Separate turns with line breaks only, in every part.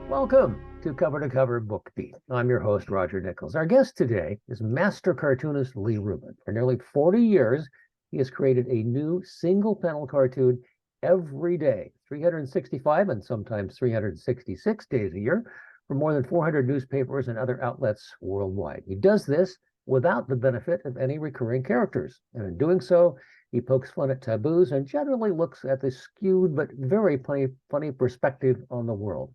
Welcome to Cover Book Beat. I'm your host, Roger Nichols. Our guest today is master cartoonist Leigh Rubin. For nearly 40 years, he has created a new single panel cartoon every day, 365 and sometimes 366 days a year, for more than 400 newspapers and other outlets worldwide. He does this without the benefit of any recurring characters. And in doing so, he pokes fun at taboos and generally looks at the skewed but very funny perspective on the world.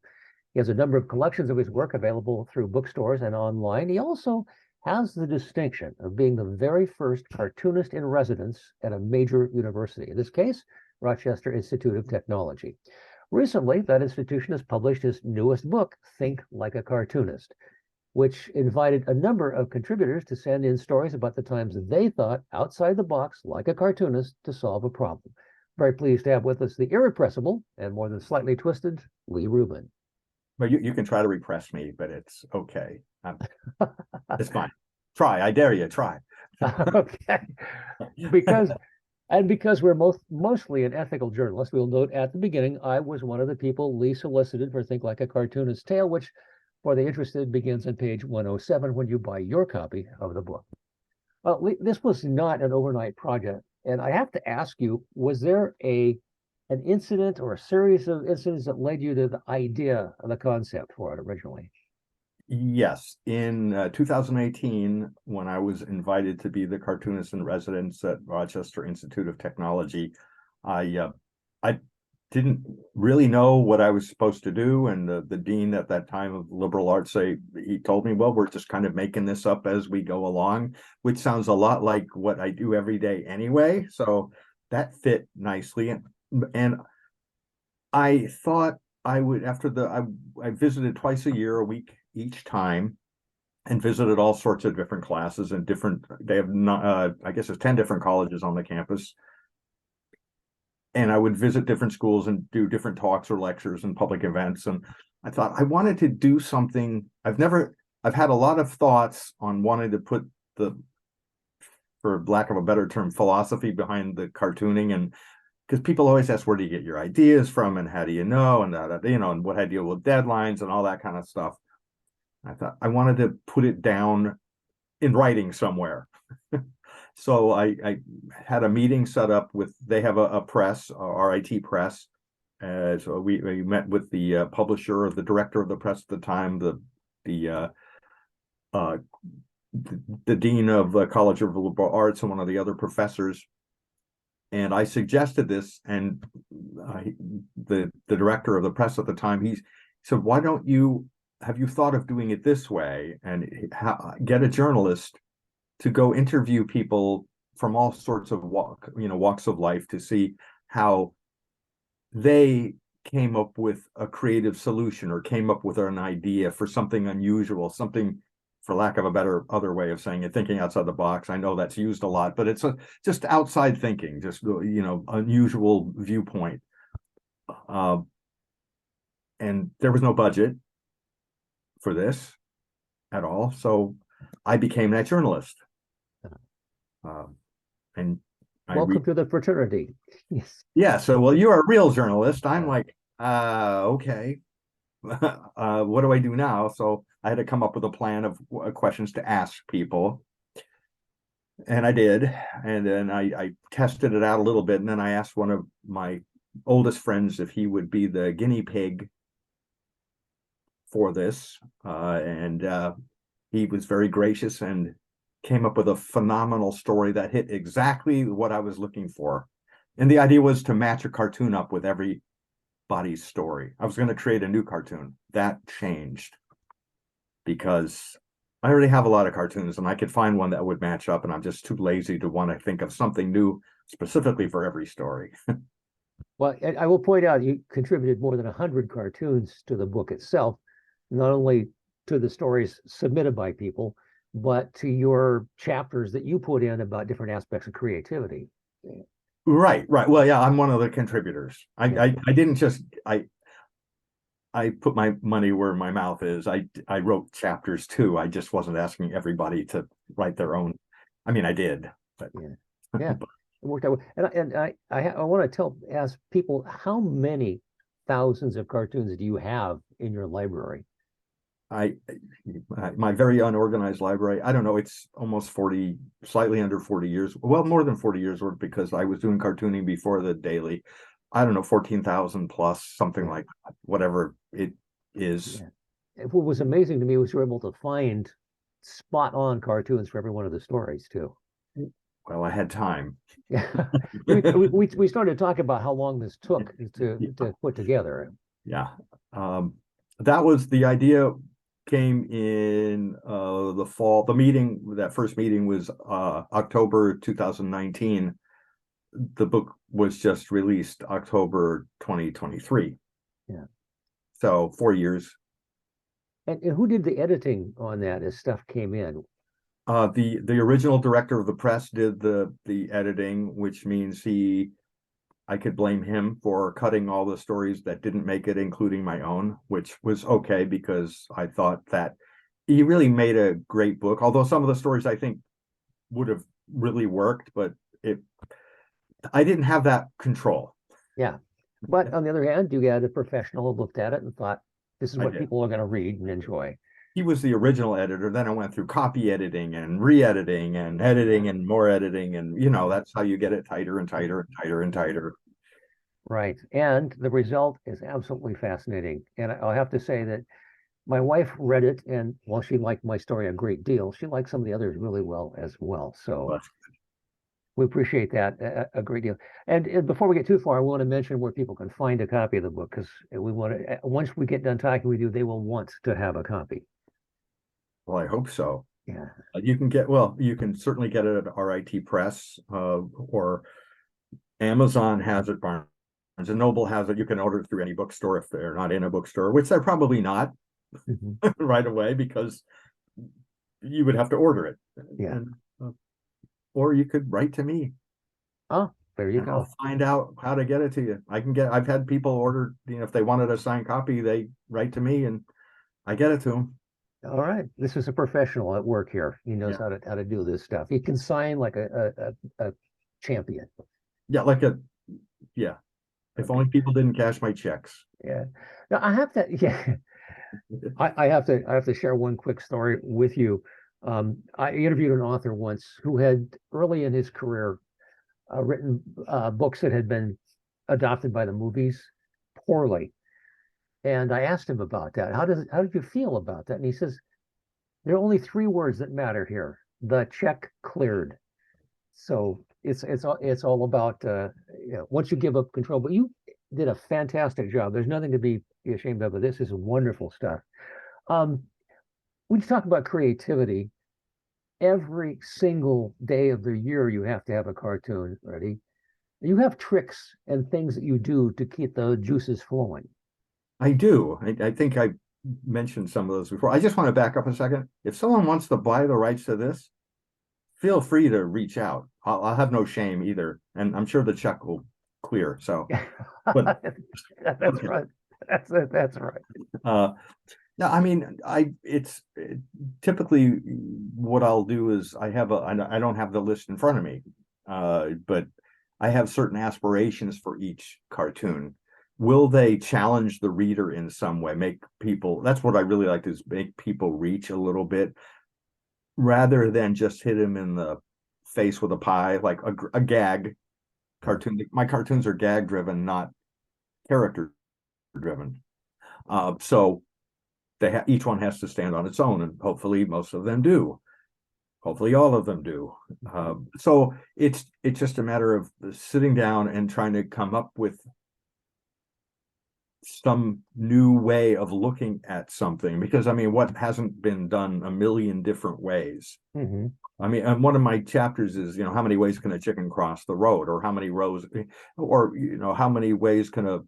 He has a number of collections of his work available through bookstores and online. He also has the distinction of being the very first cartoonist in residence at a major university, in this case, Rochester Institute of Technology. Recently, that institution has published his newest book, Think Like a Cartoonist, which invited a number of contributors to send in stories about the times they thought outside the box, like a cartoonist, to solve a problem. Very pleased to have with us the irrepressible and more than slightly twisted Leigh Rubin.
Well, you can try to repress me, but it's okay. It's fine. Try. I dare you. Try.
Okay. Because we're mostly an ethical journalist, we'll note at the beginning, I was one of the people Leigh solicited for Think Like a Cartoonist Tale, which, for the interested, begins on page 107 when you buy your copy of the book. Leigh, this was not an overnight project, and I have to ask you, was there an incident or a series of incidents that led you to the idea of the concept for it originally?
Yes. In 2018, when I was invited to be the cartoonist in residence at Rochester Institute of Technology, I didn't really know what I was supposed to do. And the dean at that time of liberal arts, he told me, well, we're just kind of making this up as we go along, which sounds a lot like what I do every day anyway. So that fit nicely. And I thought I would, I visited twice a year, a week each time, and visited all sorts of different classes and they have not, I guess there's 10 different colleges on the campus. And I would visit different schools and do different talks or lectures and public events. And I thought I wanted to do something. I've had a lot of thoughts on wanting to put for lack of a better term, philosophy behind the cartooning. And because people always ask, where do you get your ideas from, and how do you know, and and what I deal with deadlines and all that kind of stuff. I thought I wanted to put it down in writing somewhere. So I had a meeting set up with, they have a press, RIT press. So we met with the publisher, or the director of the press at the time, the dean of the College of Liberal Arts, and one of the other professors. And I suggested this, and the director of the press at the time, he said, "Why don't have you thought of doing it this way, and get a journalist to go interview people from all sorts of walks of life, to see how they came up with a creative solution, or came up with an idea for something unusual, something, for lack of a other way of saying it, thinking outside the box." I know that's used a lot, but it's just outside thinking, just, unusual viewpoint. And there was no budget for this at all. So I became that journalist. And
welcome to the fraternity. Yes.
Yeah. So, well, you're a real journalist. I'm like, okay. What do I do now? So I had to come up with a plan of questions to ask people. And I did. And then I tested it out a little bit. And then I asked one of my oldest friends if he would be the guinea pig for this. And he was very gracious and came up with a phenomenal story that hit exactly what I was looking for. And the idea was to match a cartoon up with everybody's story. I was going to create a new cartoon. That changed because I already have a lot of cartoons, and I could find one that would match up, and I'm just too lazy to want to think of something new specifically for every story.
Well, I will point out you contributed more than 100 cartoons to the book itself, not only to the stories submitted by people, but to your chapters that you put in about different aspects of creativity.
Right. Well, yeah, I'm one of the contributors. I didn't just I put my money where my mouth is. I wrote chapters too. I just wasn't asking everybody to write their own. I mean, I did, but
yeah. It worked out. And I want to ask people, how many thousands of cartoons do you have in your library?
I my very unorganized library, I don't know, it's almost 40, slightly under 40 years, well, more than 40 years worth, because I was doing cartooning before the daily. I don't know, 14,000 plus, something like that, whatever it is.
Yeah. And what was amazing to me was you were able to find spot on cartoons for every one of the stories too.
Well, I had time.
Yeah. We started talking about how long this took to put together.
Yeah. That was the idea, came in the fall. The meeting, that first meeting was October 2019. The book was just released October 2023.
Yeah.
So 4 years.
And who did the editing on that as stuff came in?
The original director of the press did the editing, which means I could blame him for cutting all the stories that didn't make it, including my own, which was okay because I thought that he really made a great book. Although some of the stories I think would have really worked, but I didn't have that control.
Yeah. But on the other hand, you had a professional who looked at it and thought, this is
I
what
did.
people are going to read and enjoy.
He was the original editor. Then I went through copy editing and re-editing and editing and more editing. And, that's how you get it tighter and tighter and tighter and tighter.
Right. And the result is absolutely fascinating. And I'll have to say that my wife read it, and while she liked my story a great deal, she liked some of the others really well as well. So we appreciate that a great deal. And before we get too far, I want to mention where people can find a copy of the book, because we want to, once we get done talking with you, they will want to have a copy.
Well, I hope so.
Yeah.
You can certainly get it at RIT Press, or Amazon has it, Barnes and Noble has it. You can order it through any bookstore if they're not in a bookstore, which they're probably not right away, because you would have to order it.
Yeah.
Or you could write to me.
Oh, there you go.
I'll find out how to get it to you. I've had people order, if they wanted a signed copy, they write to me and I get it to them.
All right. This is a professional at work here. He knows how to do this stuff. He can sign like a champion.
Yeah, if only people didn't cash my checks.
Yeah. Now I have to, I have to share one quick story with you. I interviewed an author once who had early in his career written books that had been adopted by the movies poorly. And I asked him about that. How did you feel about that? And he says, there are only 3 words that matter here. The check cleared. So it's all about once you give up control. But you did a fantastic job. There's nothing to be ashamed of. But this is wonderful stuff. When you talk about creativity, every single day of the year you have to have a cartoon ready. You have tricks and things that you do to keep the juices flowing.
I do. I think I mentioned some of those before. I just want to back up a second. If someone wants to buy the rights to this, feel free to reach out. I'll have no shame either, and I'm sure the check will clear. So, but
that's right. That's right.
No, I mean, it's typically what I'll do is I don't have the list in front of me, but I have certain aspirations for each cartoon. Will they challenge the reader in some way? That's what I really like to is make people reach a little bit, rather than just hit them in the face with a pie, like a gag cartoon. My cartoons are gag driven, not character driven. So each one has to stand on its own, and hopefully most of them do. Hopefully all of them do. So it's just a matter of sitting down and trying to come up with some new way of looking at something, because what hasn't been done a million different ways.
Mm-hmm.
And one of my chapters is, how many ways can a chicken cross the road, or how many rows, or how many ways can a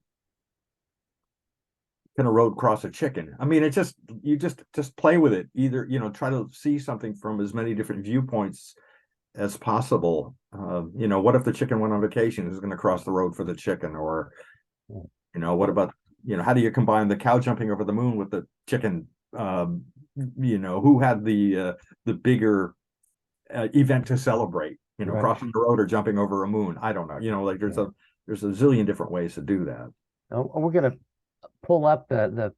road cross a chicken? It's just, you just play with it. Either, try to see something from as many different viewpoints as possible. What if the chicken went on vacation? Who's going to cross the road for the chicken? Or, what about, how do you combine the cow jumping over the moon with the chicken? Who had the bigger event to celebrate? Right. Crossing the road or jumping over a moon? I don't know. There's a zillion different ways to do that.
We're going to pull up the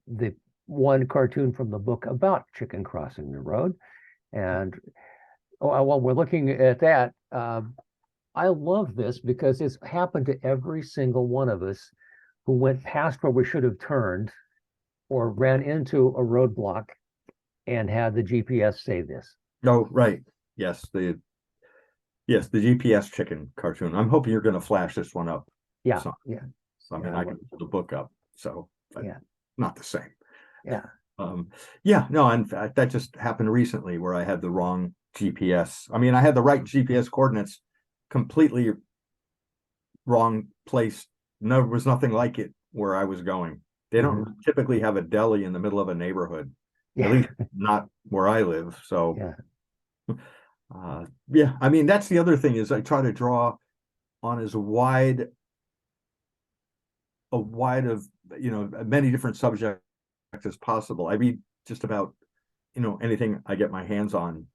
one cartoon from the book about chicken crossing the road. And while we're looking at that, I love this because it's happened to every single one of us who went past where we should have turned or ran into a roadblock and had the GPS say this.
Oh, right. Yes, the GPS chicken cartoon. I'm hoping you're going to flash this one up.
Yeah,
So,
yeah,
I mean,
yeah,
I can pull the book up, so but
yeah,
not the same.
yeah.
Yeah, no, in fact, that just happened recently where I had the wrong GPS. I mean, I had the right GPS coordinates, completely wrong place. No, there was nothing like it where I was going. They don't typically have a deli in the middle of a neighborhood, at
Yeah,
least not where I live. So,
yeah.
yeah, I mean, that's the other thing is I try to draw on as wide of many different subjects as possible. I read just about anything I get my hands on.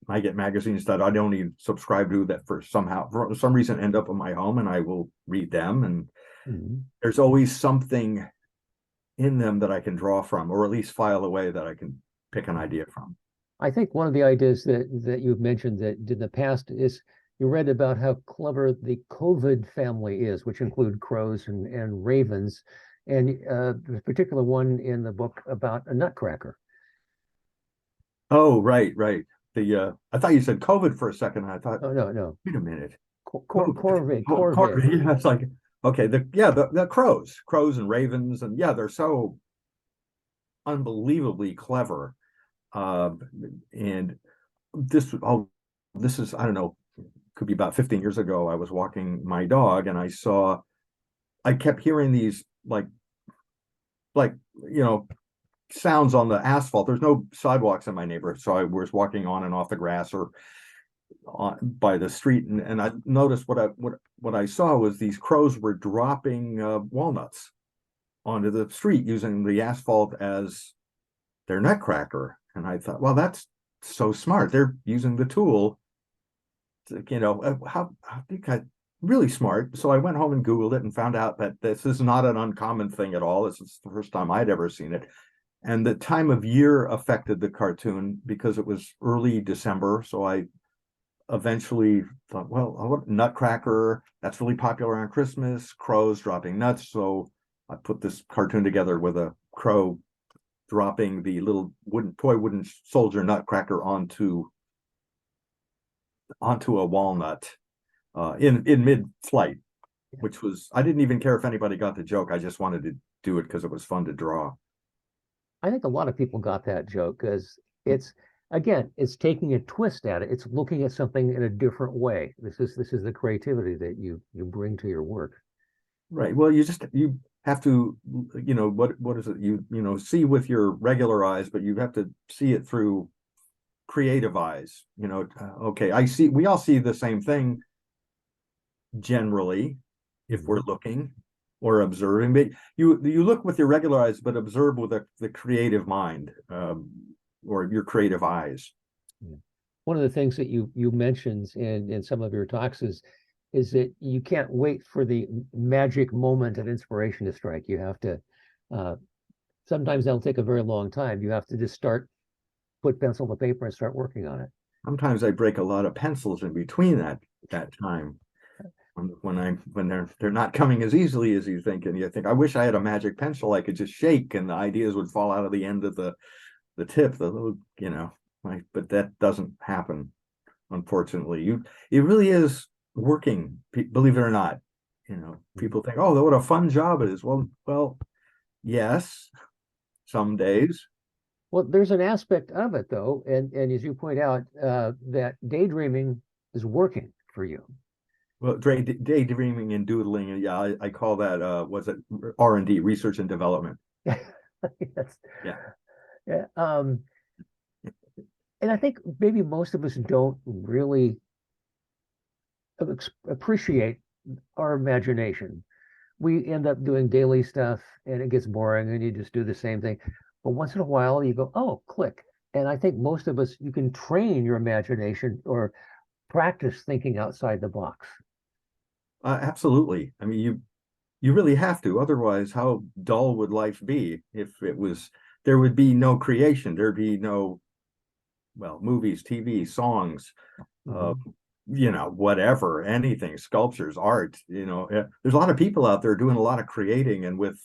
I get magazines that I don't even subscribe to that for some reason end up in my home, and I will read them. And
Mhm.
there's always something in them that I can draw from, or at least file away that I can pick an idea from.
I think one of the ideas that you've mentioned that in the past is you read about how clever the COVID family is, which include crows and ravens, and there's a particular one in the book about a nutcracker.
Oh, right, right. I thought you said COVID for a second. And I thought,
Oh, no, no,
wait a minute.
corvid, corvid.
Yeah, it's like, okay, the crows and ravens, and yeah, they're so unbelievably clever. Uh, and this is, I don't know, could be about 15 years ago. I was walking my dog and I kept hearing these like, sounds on the asphalt. There's no sidewalks in my neighborhood. So I was walking on and off the grass or by the street. And I noticed what I saw was these crows were dropping walnuts onto the street using the asphalt as their nutcracker. And I thought, well, that's so smart. They're using the tool to, I think really smart. So I went home and Googled it and found out that this is not an uncommon thing at all. This is the first time I'd ever seen it. And the time of year affected the cartoon because it was early December. So I eventually thought, well, nutcracker, that's really popular on Christmas, crows dropping nuts. So I put this cartoon together with a crow dropping the little wooden soldier nutcracker onto a walnut in mid-flight, which was, I didn't even care if anybody got the joke. I just wanted to do it because it was fun to draw.
I think a lot of people got that joke because it's taking a twist at it. It's looking at something in a different way. This is the creativity that you bring to your work.
Right. Well, you have to, what is it? See with your regular eyes, but you have to see it through creative eyes. Okay, we all see the same thing generally if we're looking or observing, but you look with your regular eyes, but observe with the creative mind, or your creative eyes.
One of the things that you mentioned in some of your talks is that you can't wait for the magic moment of inspiration to strike. You have to sometimes that'll take a very long time. You have to just put pencil to paper and start working on it.
Sometimes I break a lot of pencils in between that time when they're not coming as easily as you think, and you think, I wish I had a magic pencil I could just shake and the ideas would fall out of the end of the tip, the little, but that doesn't happen, unfortunately. It really is working, believe it or not. People think, oh, what a fun job it is. Well, yes, some days.
Well, there's an aspect of it though, and as you point out, that daydreaming is working for you.
Well, daydreaming and doodling, yeah, I call that was it R&D, research and development.
Yes.
Yeah.
Yeah. And I think maybe most of us don't really appreciate our imagination. We end up doing daily stuff and it gets boring and you just do the same thing. But once in a while you go, oh, click. And I think most of us, you can train your imagination or practice thinking outside the box.
Absolutely. I mean, You really have to. Otherwise, how dull would life be if it was, there would be no creation. There'd be no, well, movies, TV, songs, uh,
Mhm.
whatever, anything, sculptures, art, there's a lot of people out there doing a lot of creating, and with,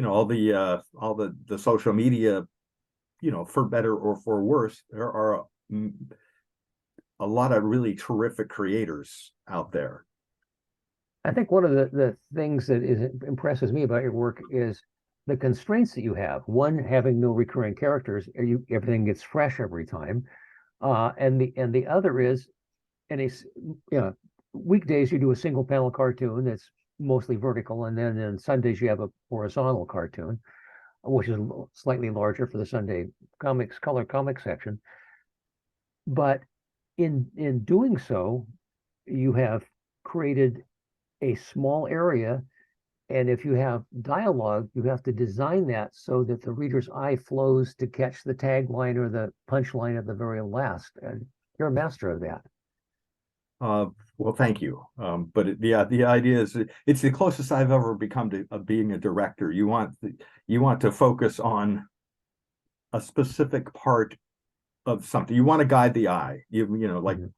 all the social media, for better or for worse, there are a lot of really terrific creators out there.
I think one of the things that impresses me about your work is the constraints that you have. One, having no recurring characters, everything gets fresh every time. And the other is, in weekdays you do a single panel cartoon that's mostly vertical, and then on Sundays you have a horizontal cartoon, which is slightly larger for the Sunday color comic section. But in doing so, you have created a small area, and if you have dialogue, you have to design that so that the reader's eye flows to catch the tagline or the punchline at the very last. And you're a master of that.
Uh, well, thank you. But the idea is it's the closest I've ever become to being a director. You want to focus on a specific part of something. You want to guide the eye. Like,
Mhm.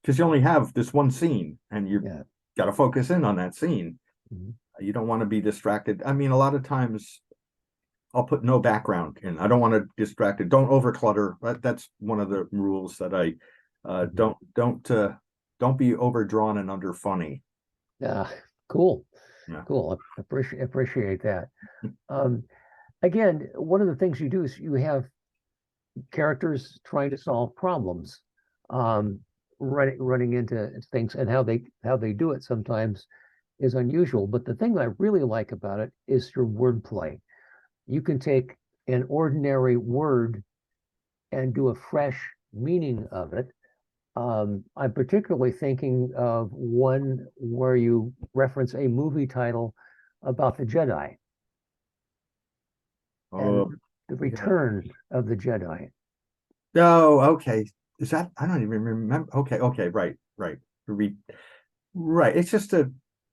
because you only have this one scene, and you
Yeah.
got to focus in on that scene.
Mhm.
You don't want to be distracted. I mean, a lot of times I'll put no background in. I don't want to distract it. Don't overclutter. That's one of the rules that I
Mhm.
don't be overdrawn and under funny.
Yeah. Cool.
Yeah.
Cool. Appreciate that. Um, Again, one of the things you do is you have characters trying to solve problems, um, running into things, and how they do it sometimes is unusual. But the thing I really like about it is your wordplay. You can take an ordinary word and do a fresh meaning of it. I'm particularly thinking of one where you reference a movie title about the Jedi and
Oh,
the
yeah.
return of the Jedi.
Oh, okay. Is that, I don't even remember. Okay, okay, right, right. Re, right. It's just a,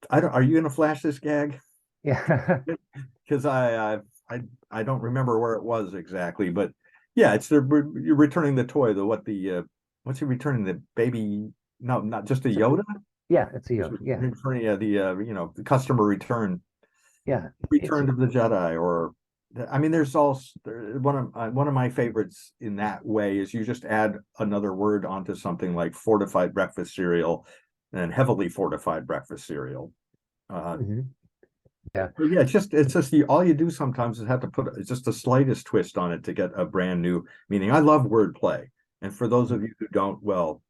I don't, are you gonna flash this gag?
Yeah.
Because I don't remember where it was exactly, but yeah, it's you're returning the toy, what's he returning, the baby? No, not just a
So,
Yoda.
yeah, it's a
He's
yeah,
returning the customer
yeah. It's
return of the Jedi, or I mean, there's also one of my favorites in that way is you just add another word onto something like fortified breakfast cereal and heavily fortified breakfast cereal.
mhm, yeah.
But yeah, it's just all you do sometimes is have to put just the slightest twist on it to get a brand new meaning. I love wordplay, and for those
Mhm.
of you who don't, well,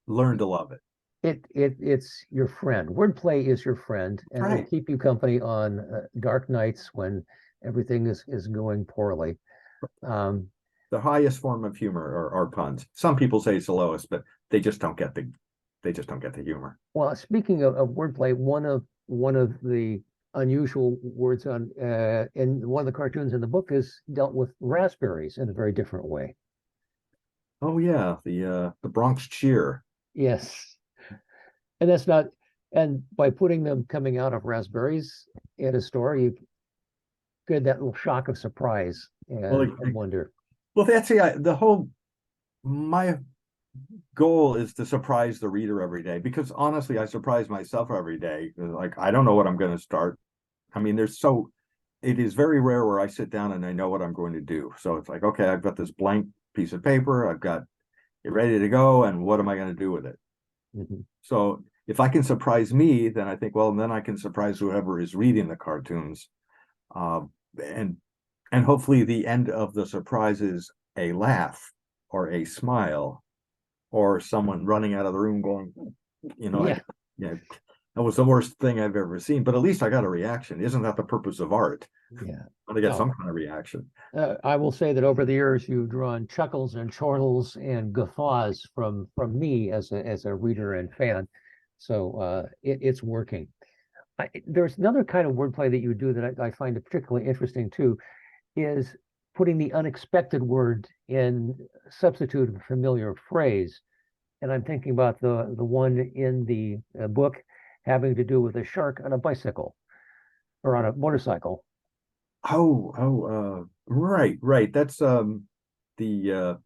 learn to love it.
It's your friend. Wordplay is your friend, and it will
Right.
keep you company on dark nights when everything is going poorly. Um,
The highest form of humor are puns. Some people say it's the lowest, but they just don't get the humor.
well, speaking of wordplay, one of the unusual words on in one of the cartoons in the book is dealt with raspberries in a very different way.
Oh yeah, the Bronx Cheer.
Yes, and that's not. And by putting them coming out of raspberries in a store, you get that little shock of surprise
Well,
and wonder.
well, that's the whole my goal is to surprise the reader every day, because honestly, I surprise myself every day. Like, I don't know what I'm going to start. I mean, it is very rare where I sit down and I know what I'm going to do. So it's like, okay, I've got this blank piece of paper, I've got it ready to go, and what am I going to do with it?
Mhm.
So if I can surprise me, then I think, well, then I can surprise whoever is reading the cartoons. Uh, and and hopefully the end of the surprise is a laugh or a smile or someone running out of the room going,
Yeah,
yeah, that was the worst thing I've ever seen. But at least I got a reaction. Isn't that the purpose of art?
yeah.
I want to get
Oh,
some kind of reaction.
I will say that over the years, you've drawn chuckles and chortles and guffaws from me as a reader and fan. So it's working. There's another kind of wordplay that you do that I find particularly interesting too, is putting the unexpected word in substitute of a familiar phrase. And I'm thinking about the one in the book having to do with a shark on a bicycle or on a motorcycle.
Right. That's the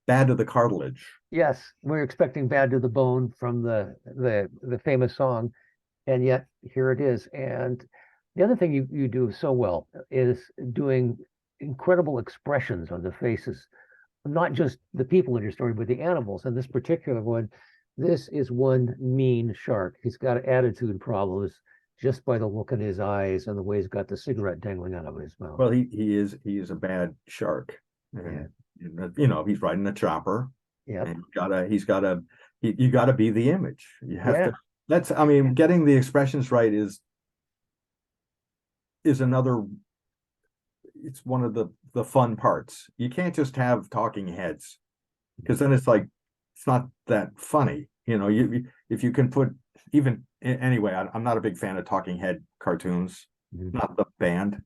bad of the cartilage.
Yes, we're expecting bad to the bone from the famous song, and yet here it is. And the other thing you do so well is doing incredible expressions on the faces, not just the people in your story, but the animals. And this particular one, this is one mean shark. He's got attitude problems just by the look in his eyes and the way he's got the cigarette dangling out of his mouth.
Well, he is a bad shark. And, he's riding a chopper.
Yeah.
And you gotta be the image. You have
Yeah.
to, I mean, getting the expressions right is another, it's one of the fun parts. You can't just have talking heads, because then it's not that funny. If you can put, even anyway, I'm not a big fan of talking head cartoons, not the band,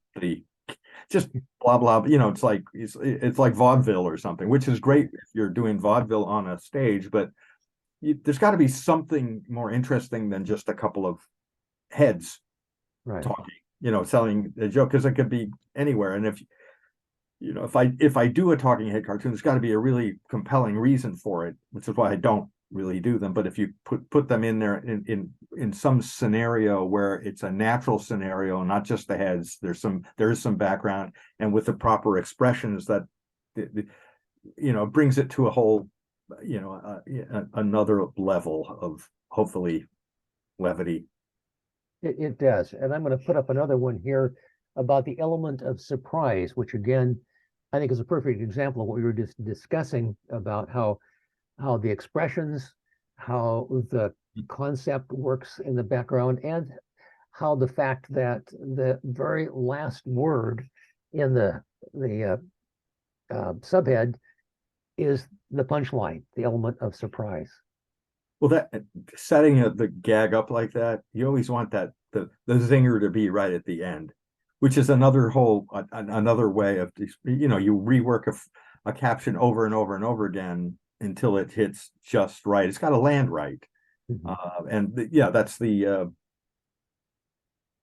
just blah blah. It's like vaudeville or something, which is great if you're doing vaudeville on a stage, but there's got to be something more interesting than just a couple of heads talking, selling a joke, because it could be anywhere. And if I do a talking head cartoon, there's got to be a really compelling reason for it, which is why I don't really do them. But if you put them in there in some scenario where it's a natural scenario, not just the heads, there is some background, and with the proper expressions, that brings it to a whole another level of, hopefully, levity.
It does. And I'm going to put up another one here about the element of surprise, which again, I think is a perfect example of what we were just discussing about how the expressions, how the concept works in the background, and how the fact that the very last word in the subhead is the punchline, the element of surprise.
Well, that setting the gag up like that, you always want the zinger to be right at the end, which is another way of, you rework a caption over and over and over again until it hits just right. It's got to land right. That's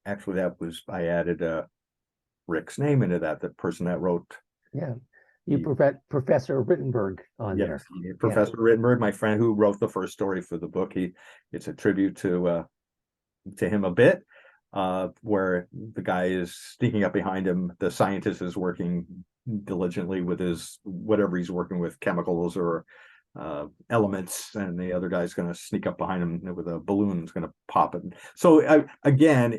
actually, that was, I added Rick's name into that, the person that wrote.
Yeah. Professor Rittenberg on there.
Professor Rittenberg, my friend who wrote the first story for the book. It's a tribute to him a bit, where the guy is sneaking up behind him. The scientist is working diligently with his whatever he's working with, chemicals or elements, and the other guy's going to sneak up behind him with a balloon. It's going to pop it. So again,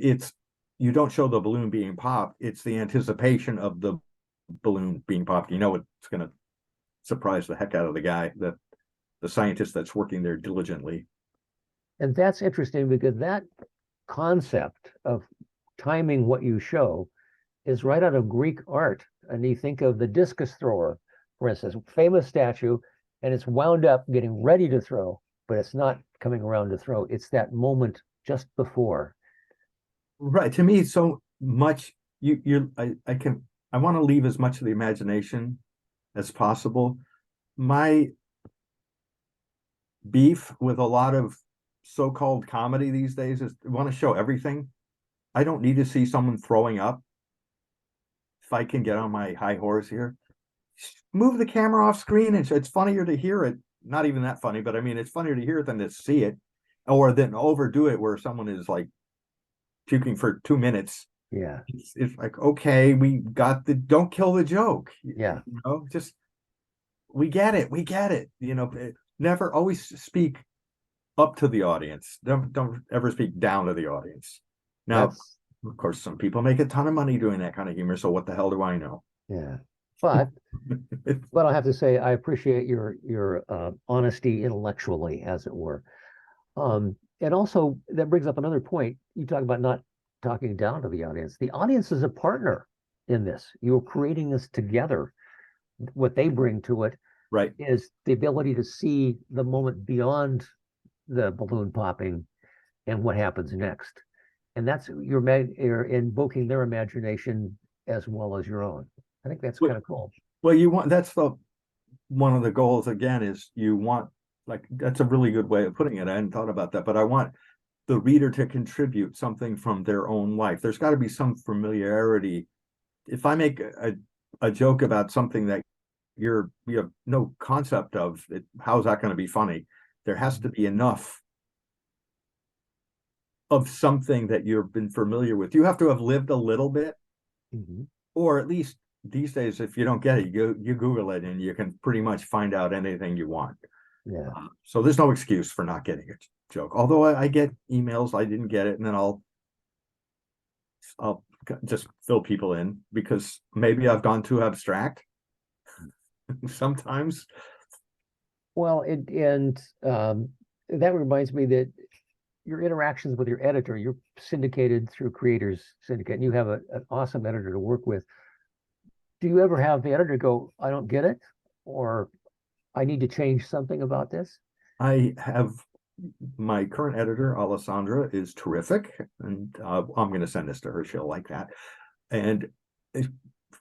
you don't show the balloon being popped. It's the anticipation of the balloon being popped. It's going to surprise the heck out of the guy, the scientist that's working there diligently.
And that's interesting, because that concept of timing what you show is right out of Greek art. And you think of the discus thrower, for instance, famous statue, and it's wound up getting ready to throw, but it's not coming around to throw. It's that moment just before.
Right. To me, so much I want to leave as much of the imagination as possible. My beef with a lot of so-called comedy these days is I want to show everything. I don't need to see someone throwing up. If I can get on my high horse here, move the camera off screen, and it's funnier to hear it. Not even that funny, but I mean, it's funnier to hear it than to see it, or then overdo it where someone is like puking for 2 minutes.
Yeah.
It's like, okay, we got don't kill the joke.
Yeah.
Just, we get it. Never, always speak up to the audience. Don't ever speak down to the audience. Now, of course, some people make a ton of money doing that kind of humor, so what the hell do I know?
Yeah. But I have to say, I appreciate your honesty intellectually, as it were. And also, that brings up another point. You talk about not talking down to the audience. The audience is a partner in this. You're creating this together. What they bring to it,
right,
is the ability to see the moment beyond the balloon popping and what happens next. And that's you're invoking their imagination as well as your own. I think that's kind of cool.
Well, that's one of the goals, again, is you want, like, that's a really good way of putting it. I hadn't thought about that, but I want the reader to contribute something from their own life. There's got to be some familiarity. If I make a joke about something that you have no concept of, how's that going to be funny? There has to be enough of something that you've been familiar with. You have to have lived a little bit, or at least these days, if you don't get it, you Google it and you can pretty much find out anything you want.
Yeah.
So there's no excuse for not getting a joke. Although I get emails, I didn't get it, and then I'll just fill people in because maybe I've gone too abstract sometimes.
Well, that reminds me that your interactions with your editor, you're syndicated through Creators Syndicate, and you have an awesome editor to work with. Do you ever have the editor go, I don't get it, or I need to change something about this?
I have my current editor, Alessandra, is terrific, and I'm going to send this to her. She'll like that. And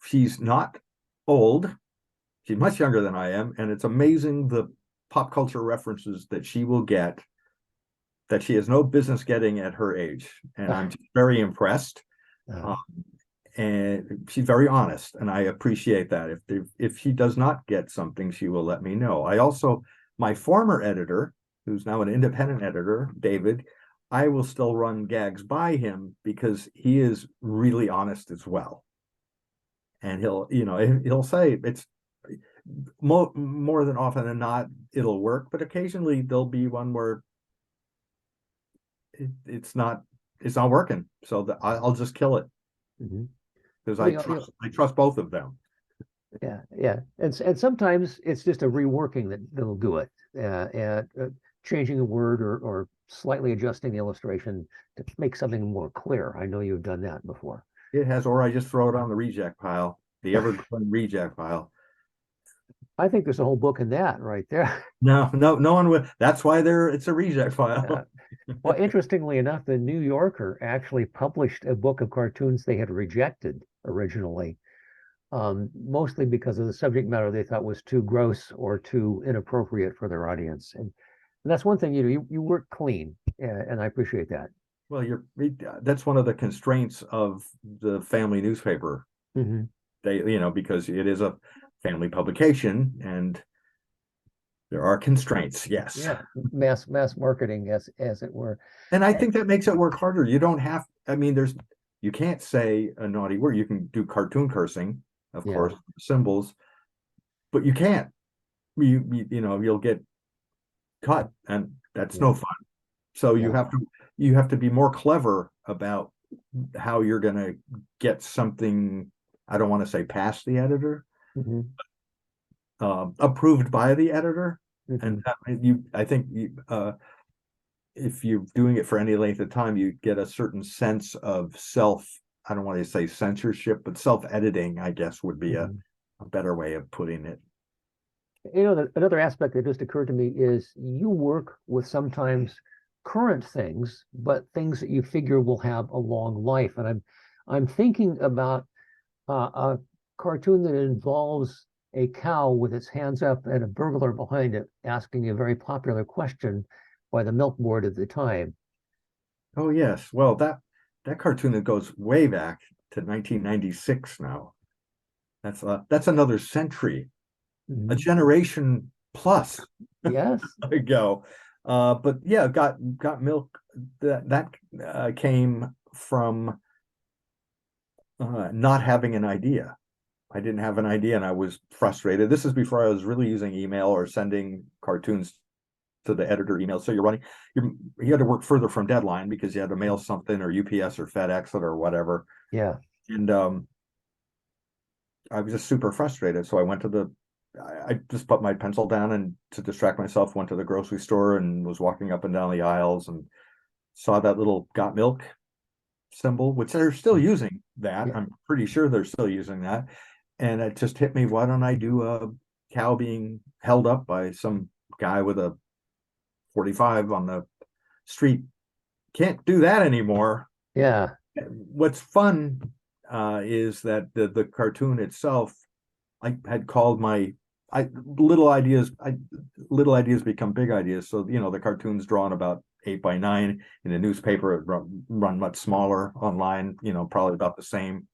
she's not old. She's much younger than I am, and it's amazing the pop culture references that she will get that she has no business getting at her age. And I'm just very impressed. And she's very honest, and I appreciate that. If she does not get something, she will let me know. My former editor, who's now an independent editor, David, I will still run gags by him because he is really honest as well. And he'll say it's more than often than not, it'll work, but occasionally there'll be one where it's not working. So I'll just kill it. Because I trust both of them.
Yeah. And sometimes it's just a reworking that'll do it, and changing a word or slightly adjusting the illustration to make something more clear. I know you've done that before.
It has, or I just throw it on the reject pile, the ever-growing reject pile.
I think there's a whole book in that right there.
No one would. That's why it's a reject file.
Well, interestingly enough, the New Yorker actually published a book of cartoons they had rejected originally, mostly because of the subject matter they thought was too gross or too inappropriate for their audience. And that's one thing you do. You work clean, and I appreciate that.
Well, that's one of the constraints of the family newspaper. Because it is a family publication, and there are constraints. Yes.
Yeah. Mass marketing, as it were.
And I think that makes it work harder. You don't have. I mean, you can't say a naughty word. You can do cartoon cursing, of course, symbols, but you can't. You'll get cut, and that's no fun. So you have to be more clever about how you're going to get something. I don't want to say past the editor, approved by the editor. And I think if you're doing it for any length of time, you get a certain sense of I don't want to say censorship, but self-editing, I guess, would be a better way of putting it.
Another aspect that just occurred to me is you work with sometimes current things, but things that you figure will have a long life. And I'm thinking about a cartoon that involves a cow with its hands up and a burglar behind it asking a very popular question by the milk board at the time.
Oh yes, well that cartoon that goes way back to 1996 now. That's another century, a generation plus.
Yes.
ago. But yeah, got milk. That came from not having an idea. I didn't have an idea, and I was frustrated. This is before I was really using email or sending cartoons to the editor email. So you had to work further from deadline because you had to mail something or UPS or FedEx it or whatever.
Yeah.
And I was just super frustrated. So I just put my pencil down and to distract myself, went to the grocery store and was walking up and down the aisles and saw that little got milk symbol, which they're still using that. Yeah. I'm pretty sure they're still using that. And it just hit me, why don't I do a cow being held up by some guy with a 45 on the street? Can't do that anymore.
Yeah.
What's fun is that the cartoon itself, I had called little ideas become big ideas. So, the cartoon's drawn about 8x9. In the newspaper, it run much smaller. Online, probably about the same.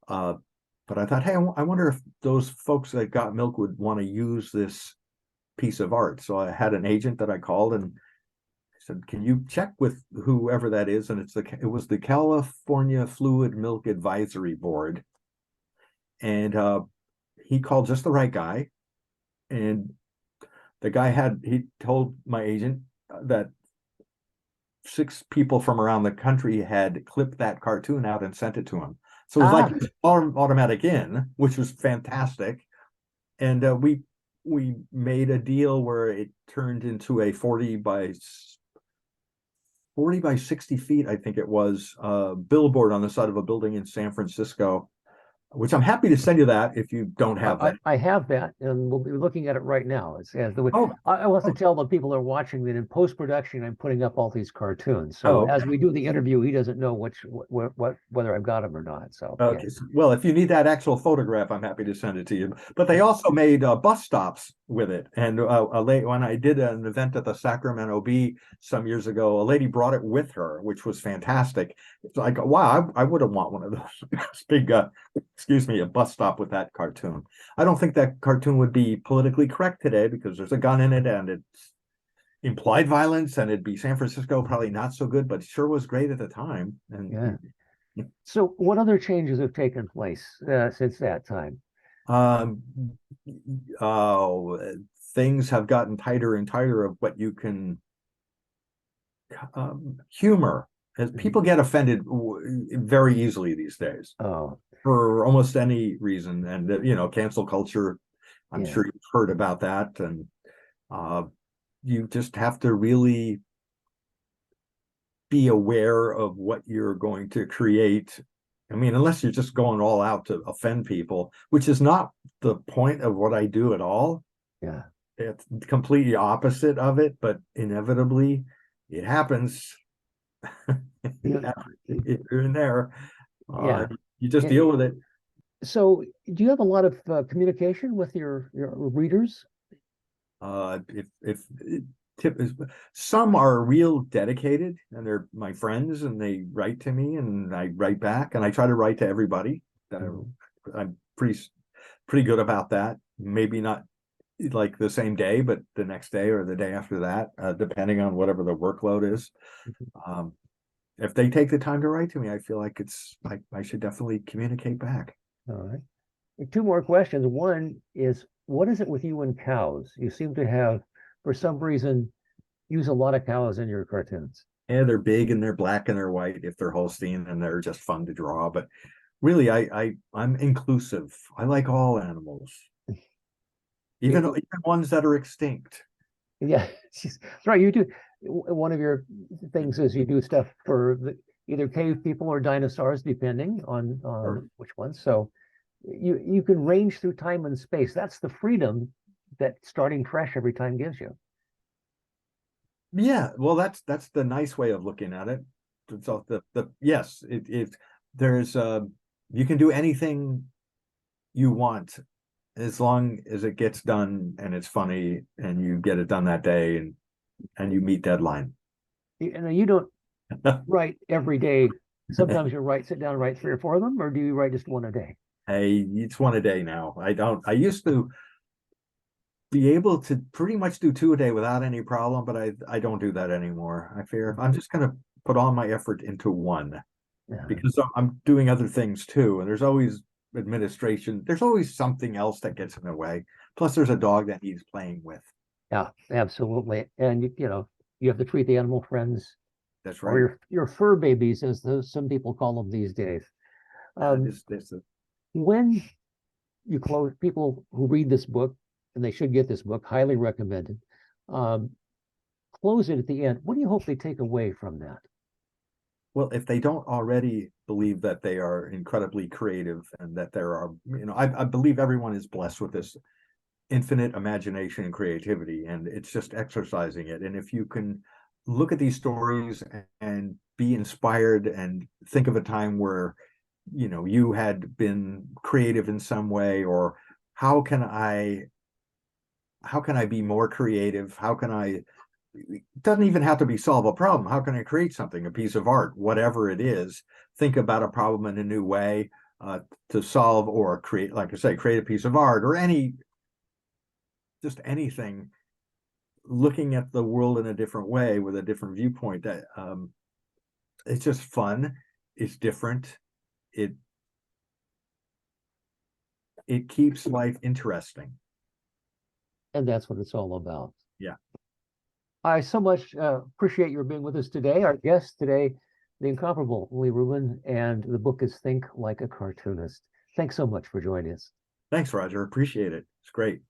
But I thought, hey, I wonder if those folks that got milk would want to use this piece of art. So I had an agent that I called and I said, can you check with whoever that is? And it was the California Fluid Milk Advisory Board. And he called just the right guy. And the guy he told my agent that 6 people from around the country had clipped that cartoon out and sent it to him. So it was like automatic in, which was fantastic. And we made a deal where it turned into a 40 by 60 feet, I think it was, billboard on the side of a building in San Francisco, which I'm happy to send you that if you don't have that.
I have that, and we'll be looking at it right now. It's as the way
Oh,
I will have to tell the people that are watching that in post-production, I'm putting up all these cartoons. So
okay.
as we do the interview, he doesn't know whether I've got them or not. So
Okay.
yeah.
Well, if you need that actual photograph, I'm happy to send it to you. But they also made bus stops with it. And when I did an event at the Sacramento Bee some years ago, a lady brought it with her, which was fantastic. So I go, wow, I would have want one of those big, a bus stop with that cartoon. I don't think that cartoon would be politically correct today because there's a gun in it and it's implied violence, and it'd be San Francisco, probably not so good, but it sure was great at the time. And
Yeah. So what other changes have taken place since that time?
Um, things have gotten tighter and tighter of what you can humor. As people get offended very easily these days
Oh,
for almost any reason, and cancel culture. I'm
yeah.
sure you've heard about that, and you just have to really be aware of what you're going to create. I mean, unless you're just going all out to offend people, which is not the point of what I do at all.
Yeah.
It's completely opposite of it, but inevitably it happens. If you're in there,
Yeah.
you just deal with it.
So do you have a lot of communication with your readers?
If tip is some are real dedicated and they're my friends and they write to me and I write back and I try to write to everybody that I'm pretty good about that. Maybe not like the same day, but the next day or the day after that, depending on whatever the workload is. If they take the time to write to me, I feel like I should definitely communicate back.
All right. 2 more questions. One is, what is it with you and cows? You seem to have, for some reason, use a lot of cows in your cartoons.
Yeah, they're big and they're black and they're white if they're Holstein, and they're just fun to draw. But really, I'm inclusive. I like all animals, even ones that are extinct.
Yeah, right. You do. One of your things is you do stuff for either cave people or dinosaurs, depending on which one. So you can range through time and space. That's the freedom that starting fresh every time gives you.
Yeah, well, that's the nice way of looking at it. So yes, it there's you can do anything you want as long as it gets done and it's funny and you get it done that day and you meet deadline.
And you don't write every day. Sometimes you sit down and write 3 or 4 of them, or do you write just one a day?
Hey, it's one a day now. I used to be able to pretty much do 2 a day without any problem, but I don't do that anymore. I fear I'm just going to put all my effort into one because I'm doing other things too. And there's always administration. There's always something else that gets in the way. Plus there's a dog that he's playing with.
Yeah, absolutely. And you have to treat the animal friends.
That's right.
Or your fur babies, as some people call them these days. When you close, people who read this book, and they should get this book, highly recommended. Close it at the end. What do you hope they take away from that?
Well, if they don't already believe that they are incredibly creative and that there are, I believe everyone is blessed with this infinite imagination and creativity, and it's just exercising it. And if you can look at these stories and be inspired and think of a time where, you had been creative in some way, or how can I be more creative? How can I it doesn't even have to be solve a problem. How can I create something, a piece of art, whatever it is? Think about a problem in a new way to solve, or create, like I say, create a piece of art, or just anything. Looking at the world in a different way with a different viewpoint. That it's just fun. It's different. It keeps life interesting.
And that's what it's all about.
Yeah.
I so much appreciate your being with us today. Our guest today, the incomparable Leigh Rubin, and the book is Think Like a Cartoonist. Thanks so much for joining us.
Thanks, Roger. Appreciate it. It's great.